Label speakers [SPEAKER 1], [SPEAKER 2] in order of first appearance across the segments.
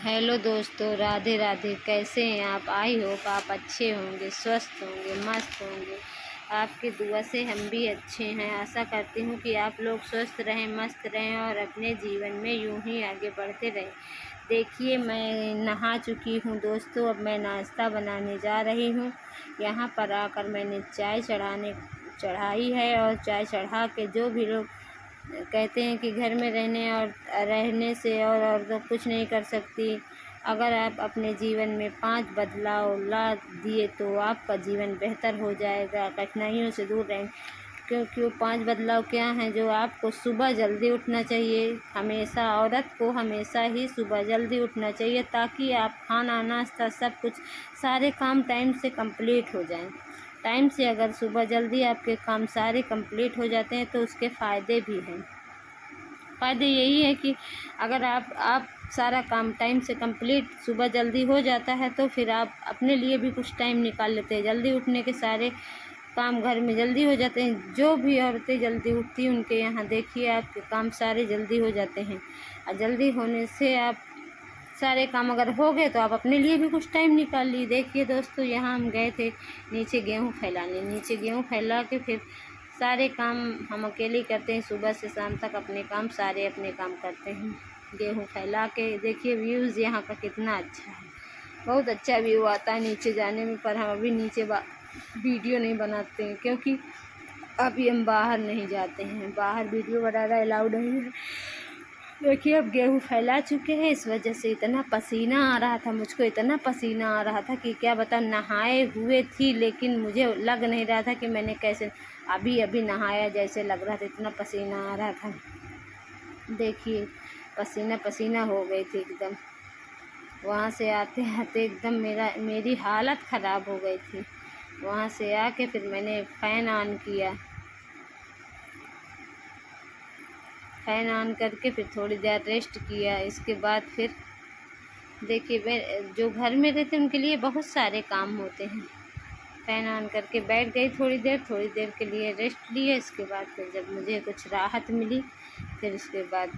[SPEAKER 1] Hello दोस्तों, राधे राधे। कैसे हैं आप? आई होप आप अच्छे होंगे, स्वस्थ होंगे, मस्त होंगे। आपकी दुआ से हम भी अच्छे हैं। आशा करती हूँ कि आप लोग स्वस्थ रहें, मस्त रहें और अपने जीवन में यूं ही आगे बढ़ते रहें। देखिए, मैं नहा चुकी हूँ दोस्तों। अब मैं नाश्ता बनाने जा रही हूँ। यहाँ पर आकर मैंने चाय चढ़ाई है और चाय चढ़ा के जो भी लोग कहते हैं कि घर में रहने से और औरतें कुछ नहीं कर सकती। अगर आप अपने जीवन में 5 बदलाव ला दिए तो आपका जीवन बेहतर हो जाएगा, कठिनाइयों से दूर रहेंगे। क्योंकि वो 5 बदलाव क्या हैं? जो आपको सुबह जल्दी उठना चाहिए। हमेशा औरत को हमेशा ही सुबह जल्दी उठना चाहिए, ताकि आप खाना नाश्ता सब कुछ सारे काम टाइम से कंप्लीट हो जाएं। टाइम से अगर सुबह जल्दी आपके काम सारे कंप्लीट हो जाते हैं तो उसके फ़ायदे भी हैं। फ़ायदे यही है कि अगर आप सारा काम टाइम से कंप्लीट सुबह जल्दी हो जाता है तो फिर आप अपने लिए भी कुछ टाइम निकाल लेते हैं। जल्दी उठने के सारे काम घर में जल्दी हो जाते हैं। जो भी औरतें जल्दी उठती हैं उनके यहाँ देखिए आपके काम सारे जल्दी हो जाते हैं। और जल्दी होने से आप सारे काम अगर हो गए तो आप अपने लिए भी कुछ टाइम निकाल लिए। देखिए दोस्तों, यहाँ हम गए थे नीचे गेहूँ फैलाने। नीचे गेहूँ फैला के फिर सारे काम हम अकेले करते हैं। सुबह से शाम तक अपने काम करते हैं। गेहूँ फैला के देखिए व्यूज़ यहाँ का कितना अच्छा है। बहुत अच्छा व्यू आता है नीचे जाने में। पर हम अभी नीचे वीडियो नहीं बनाते हैं, क्योंकि अभी हम बाहर नहीं जाते हैं। बाहर वीडियो बनाना अलाउड नहीं है। देखिए, अब गेहूँ फैला चुके हैं। इस वजह से इतना पसीना आ रहा था, मुझको इतना पसीना आ रहा था कि क्या बताऊँ। नहाए हुए थी लेकिन मुझे लग नहीं रहा था कि मैंने कैसे अभी नहाया जैसे लग रहा था। इतना पसीना आ रहा था। देखिए, पसीना पसीना हो गई थी एकदम। वहाँ से आते आते एकदम मेरी हालत ख़राब हो गई थी। वहाँ से आके फिर मैंने फ़ैन ऑन किया। फ़ैन ऑन करके फिर थोड़ी देर रेस्ट किया। इसके बाद फिर देखिए, जो घर में रहते हैं उनके लिए बहुत सारे काम होते हैं। फ़ैन ऑन करके बैठ गई थोड़ी देर के लिए रेस्ट लिए। इसके बाद फिर जब मुझे कुछ राहत मिली फिर उसके बाद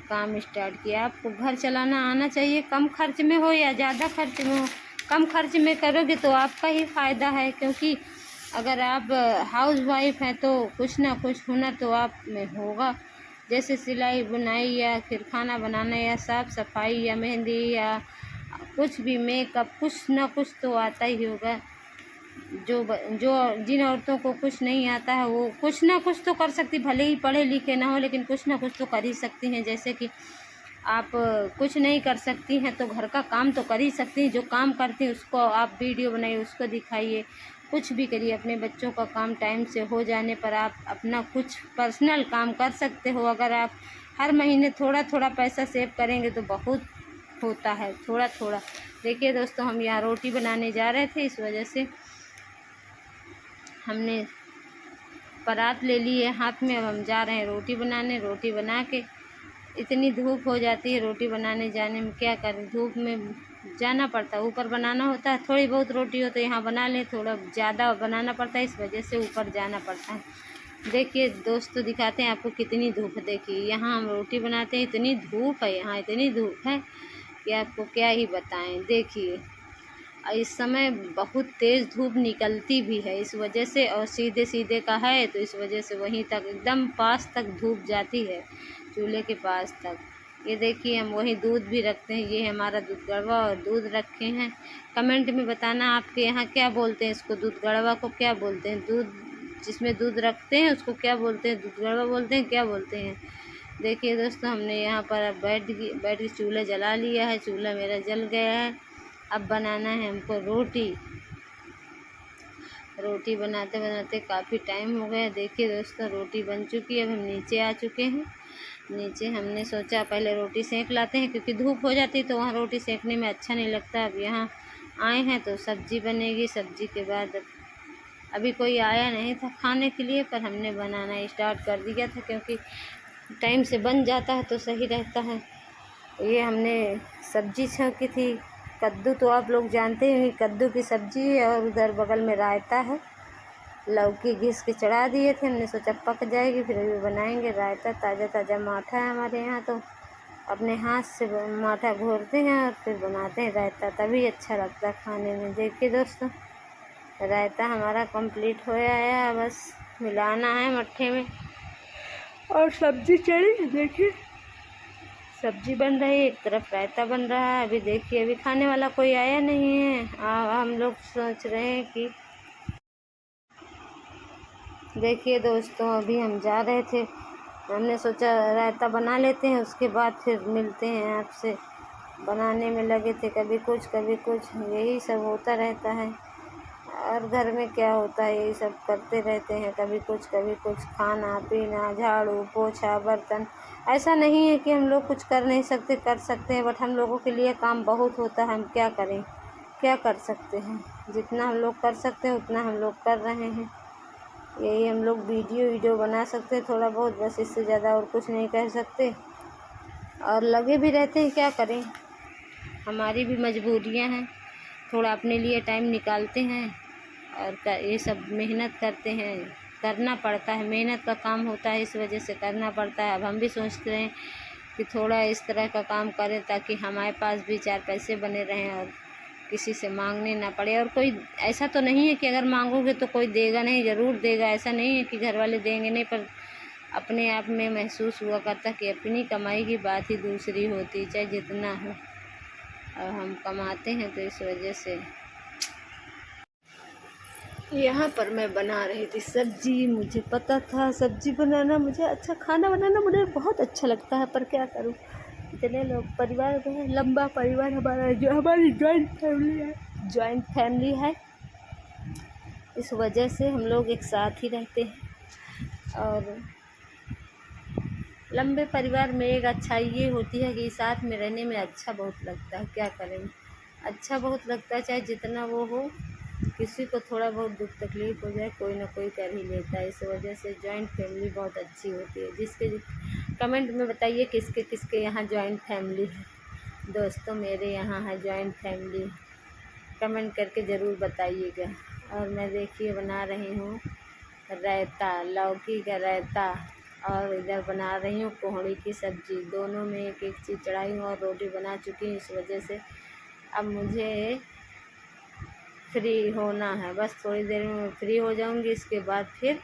[SPEAKER 1] काम स्टार्ट किया। आपको घर चलाना आना चाहिए, कम खर्च में हो या ज़्यादा खर्च में हो। कम खर्च में करोगे तो आपका ही फ़ायदा है, क्योंकि अगर आप हाउस वाइफ हैं तो कुछ ना कुछ हुनर तो आप में होगा। जैसे सिलाई बुनाई या फिर खाना बनाना या साफ़ सफाई या मेहंदी या कुछ भी मेकअप, कुछ ना कुछ तो आता ही होगा। जो जिन औरतों को कुछ नहीं आता है वो कुछ ना कुछ तो कर सकती। भले ही पढ़े लिखे ना हो लेकिन कुछ ना कुछ तो कर ही सकती हैं। जैसे कि आप कुछ नहीं कर सकती हैं तो घर का काम तो कर ही सकती हैं। जो काम करती हैं उसको आप वीडियो बनाइए, उसको दिखाइए, कुछ भी करिए। अपने बच्चों का काम टाइम से हो जाने पर आप अपना कुछ पर्सनल काम कर सकते हो। अगर आप हर महीने थोड़ा थोड़ा पैसा सेव करेंगे तो बहुत होता है, थोड़ा थोड़ा। देखिए दोस्तों, हम यहाँ रोटी बनाने जा रहे थे, इस वजह से हमने परात ले ली है हाथ में। अब हम जा रहे हैं रोटी बनाने। रोटी बना के इतनी धूप हो जाती है, रोटी बनाने जाने में क्या करें, धूप में जाना पड़ता है। ऊपर बनाना होता है। थोड़ी बहुत रोटी हो तो यहाँ बना लें, थोड़ा ज़्यादा बनाना पड़ता है, इस वजह से ऊपर जाना पड़ता है। देखिए दोस्तों, दिखाते हैं आपको कितनी धूप है। देखिए, यहाँ हम रोटी बनाते हैं, इतनी धूप है, यहाँ इतनी धूप है कि आपको क्या ही बताएं। देखिए, इस समय बहुत तेज़ धूप निकलती भी है इस वजह से, और सीधे सीधे का है तो इस वजह से वहीं तक एकदम पास तक धूप जाती है, चूल्हे के पास तक। ये देखिए, हम वही दूध भी रखते हैं। ये हमारा दूध गड़वा और दूध रखे हैं। कमेंट में बताना आपके यहाँ क्या बोलते हैं इसको, दूध गड़वा को क्या बोलते हैं। दूध जिसमें दूध रखते हैं उसको क्या बोलते हैं, दूध गड़वा बोलते हैं, क्या बोलते हैं। देखिए दोस्तों, हमने यहाँ पर बैठ के चूल्हा जला लिया है। चूल्हा मेरा जल गया है। अब बनाना है हमको रोटी। रोटी बनाते बनाते काफ़ी टाइम हो गया। देखिए दोस्तों, रोटी बन चुकी है। अब हम नीचे आ चुके हैं। नीचे हमने सोचा पहले रोटी सेंक लाते हैं, क्योंकि धूप हो जाती तो वहाँ रोटी सेंकने में अच्छा नहीं लगता। अब यहाँ आए हैं तो सब्ज़ी बनेगी। सब्ज़ी के बाद अभी कोई आया नहीं था खाने के लिए, पर हमने बनाना स्टार्ट कर दिया था, क्योंकि टाइम से बन जाता है तो सही रहता है। ये हमने सब्ज़ी छौंकी थी। कद्दू तो आप लोग जानते हैं, कद्दू की सब्ज़ी है, और उधर बगल में रायता है। लौकी घिस के चढ़ा दिए थे, हमने सोचा पक जाएगी फिर अभी बनाएंगे रायता। ताज़ा ताज़ा माठा है हमारे यहाँ तो, अपने हाथ से माठा घोरते हैं और फिर बनाते हैं रायता, तभी अच्छा लगता है खाने में। देखिए दोस्तों, रायता हमारा कंप्लीट हो आया, बस मिलाना है मट्ठे में और सब्जी चली। देखिए सब्जी बन रही है, एक तरफ रायता बन रहा है। अभी देखिए अभी खाने वाला कोई आया नहीं है। हम लोग सोच रहे हैं कि देखिए दोस्तों, अभी हम जा रहे थे, हमने सोचा रायता बना लेते हैं, उसके बाद फिर मिलते हैं आपसे। बनाने में लगे थे, कभी कुछ यही सब होता रहता है। और घर में क्या होता है, यही सब करते रहते हैं, कभी कुछ खाना पीना, झाड़ू पोछा बर्तन। ऐसा नहीं है कि हम लोग कुछ कर नहीं सकते, कर सकते हैं, बट हम लोगों के लिए काम बहुत होता है। हम क्या करें, क्या कर सकते हैं। जितना हम लोग कर सकते हैं उतना हम लोग कर रहे हैं। यही हम लोग वीडियो बना सकते हैं थोड़ा बहुत, बस इससे ज़्यादा और कुछ नहीं कह सकते। और लगे भी रहते हैं, क्या करें, हमारी भी मजबूरियां हैं। थोड़ा अपने लिए टाइम निकालते हैं और ये सब मेहनत करते हैं, करना पड़ता है, मेहनत का काम होता है, इस वजह से करना पड़ता है। अब हम भी सोचते हैं कि थोड़ा इस तरह का काम करें ताकि हमारे पास भी 4 पैसे बने रहें और किसी से मांगने ना पड़े। और कोई ऐसा तो नहीं है कि अगर मांगोगे तो कोई देगा नहीं, ज़रूर देगा। ऐसा नहीं है कि घर वाले देंगे नहीं, पर अपने आप में महसूस हुआ करता कि अपनी कमाई की बात ही दूसरी होती, चाहे जितना हो। और हम कमाते हैं तो इस वजह से। यहाँ पर मैं बना रही थी सब्जी। मुझे पता था सब्जी बनाना मुझे अच्छा, खाना बनाना मुझे बहुत अच्छा लगता है, पर क्या करूँ, इतने लोग परिवार में, लंबा परिवार हमारा, जो हमारी जॉइंट फैमिली है, इस वजह से हम लोग एक साथ ही रहते हैं। और लंबे परिवार में एक अच्छाई ये होती है कि साथ में रहने में अच्छा बहुत लगता है। क्या करें, अच्छा बहुत लगता है, चाहे जितना वो हो। किसी को थोड़ा बहुत दुख तकलीफ़ हो जाए, कोई ना कोई कर ही लेता है। इस वजह से जॉइंट फैमिली बहुत अच्छी होती है। जिसके कमेंट में बताइए किसके किसके यहाँ जॉइंट फैमिली है। दोस्तों मेरे यहाँ है जॉइंट फैमिली, कमेंट करके ज़रूर बताइएगा। और मैं देखिए बना रही हूँ रायता, लौकी का रायता, और इधर बना रही हूँ कोहड़ी की सब्ज़ी। दोनों में एक एक चीज़ चढ़ाई हूँ और रोटी बना चुकी हूँ। इस वजह से अब मुझे फ्री होना है, बस थोड़ी देर में फ्री हो जाऊंगी। इसके बाद फिर